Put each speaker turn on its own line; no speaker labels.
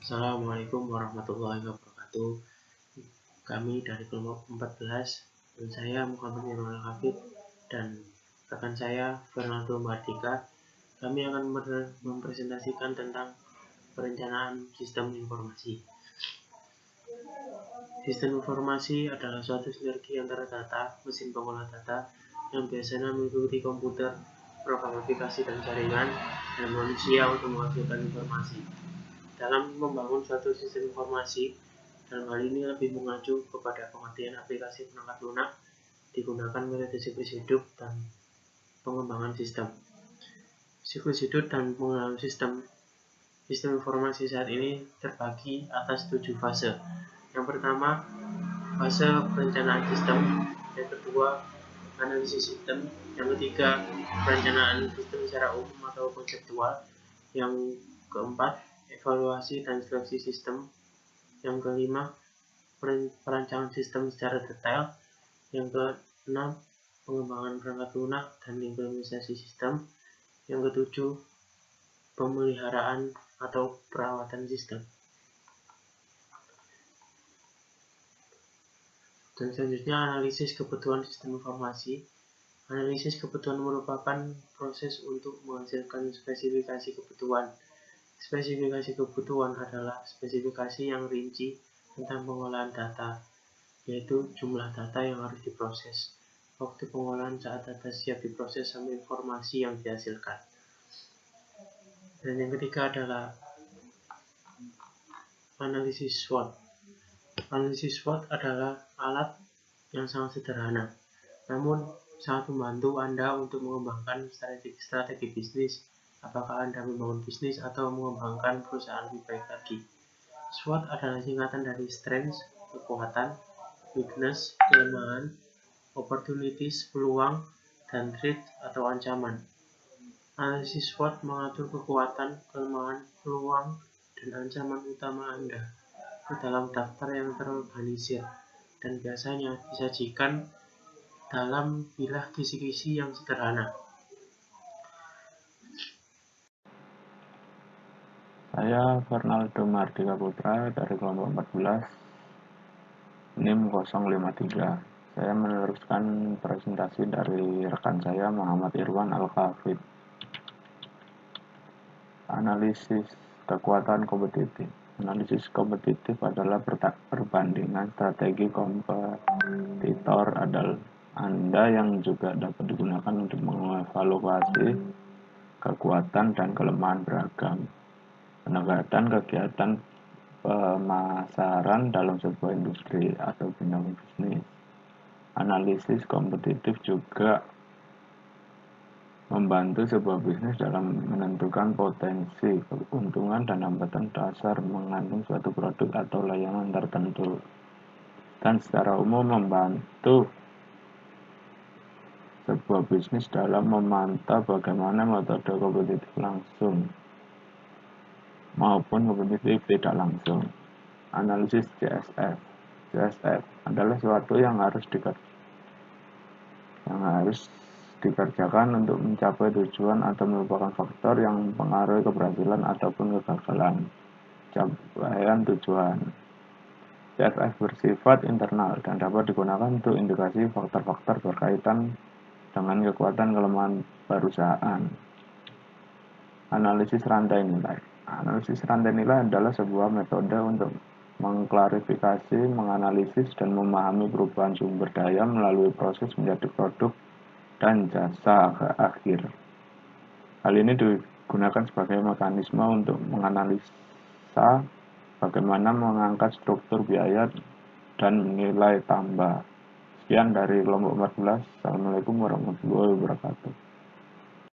Assalamualaikum warahmatullahi wabarakatuh. Kami dari kelompok 14 dan saya Muhammad Nurul Hafid dan rekan saya Fernando Mardika. Kami akan mempresentasikan tentang perencanaan sistem informasi. Sistem informasi adalah suatu sinergi antara data, mesin pengolah data yang biasanya mengikuti komputer, program aplikasi dan jaringan, dan manusia untuk menghasilkan informasi. Dalam membangun suatu sistem informasi, dalam hal ini lebih mengacu kepada pengertian aplikasi perangkat lunak, digunakan metode siklus hidup dan pengembangan sistem. Siklus hidup dan pengembangan sistem informasi saat ini terbagi atas 7 fase. Yang pertama, fase perencanaan sistem. Yang kedua, analisis sistem. Yang ketiga, perencanaan sistem secara umum atau konseptual. Yang keempat, evaluasi dan seleksi sistem. Yang kelima, perancangan sistem secara detail. Yang keenam, pengembangan perangkat lunak dan implementasi sistem. Yang ketujuh, pemeliharaan atau perawatan sistem. Dan selanjutnya, analisis kebutuhan sistem informasi. Analisis kebutuhan merupakan proses untuk menghasilkan spesifikasi kebutuhan. Spesifikasi kebutuhan adalah spesifikasi yang rinci tentang pengolahan data, yaitu jumlah data yang harus diproses, waktu pengolahan saat data siap diproses, sampai informasi yang dihasilkan. Dan yang ketiga adalah analisis SWOT. Analisis SWOT adalah alat yang sangat sederhana, namun sangat membantu Anda untuk mengembangkan strategi bisnis, apakah Anda membangun bisnis atau mengembangkan perusahaan lebih baik lagi. SWOT adalah singkatan dari strengths, kekuatan, weakness, kelemahan, opportunities, peluang, dan threat atau ancaman. Analisis SWOT mengatur kekuatan, kelemahan, peluang, dan ancaman utama Anda ke dalam daftar yang terorganisir dan biasanya disajikan dalam bilah kisi-kisi yang sederhana.
Saya Fernando Mardika Putra dari kelompok 14 NIM 053. Saya meneruskan presentasi dari rekan saya Muhammad Irwan Al-Hafid. Analisis kekuatan kompetitif. Analisis kompetitif adalah perbandingan strategi kompetitor adalah Anda yang juga dapat digunakan untuk mengevaluasi kekuatan dan kelemahan beragam. Penegakan kegiatan pemasaran dalam sebuah industri atau bidang bisnis. Analisis kompetitif juga membantu sebuah bisnis dalam menentukan potensi keuntungan dan hambatan dasar mengandung suatu produk atau layanan tertentu, dan secara umum membantu sebuah bisnis dalam memantau bagaimana metode kompetitif langsung maupun kompetitif tidak langsung. Analisis CSF. CSF adalah sesuatu yang harus dikerjakan untuk mencapai tujuan atau merupakan faktor yang mempengaruhi keberhasilan ataupun kegagalan capaian tujuan. CSF bersifat internal dan dapat digunakan untuk indikasi faktor-faktor berkaitan dengan kekuatan kelemahan perusahaan. Analisis rantai nilai. Analisis rantai nilai adalah sebuah metode untuk mengklarifikasi, menganalisis, dan memahami perubahan sumber daya melalui proses menjadi produk dan jasa akhir. Hal ini digunakan sebagai mekanisme untuk menganalisa bagaimana mengangkat struktur biaya dan nilai tambah. Sekian dari kelompok 14. Assalamualaikum warahmatullahi wabarakatuh.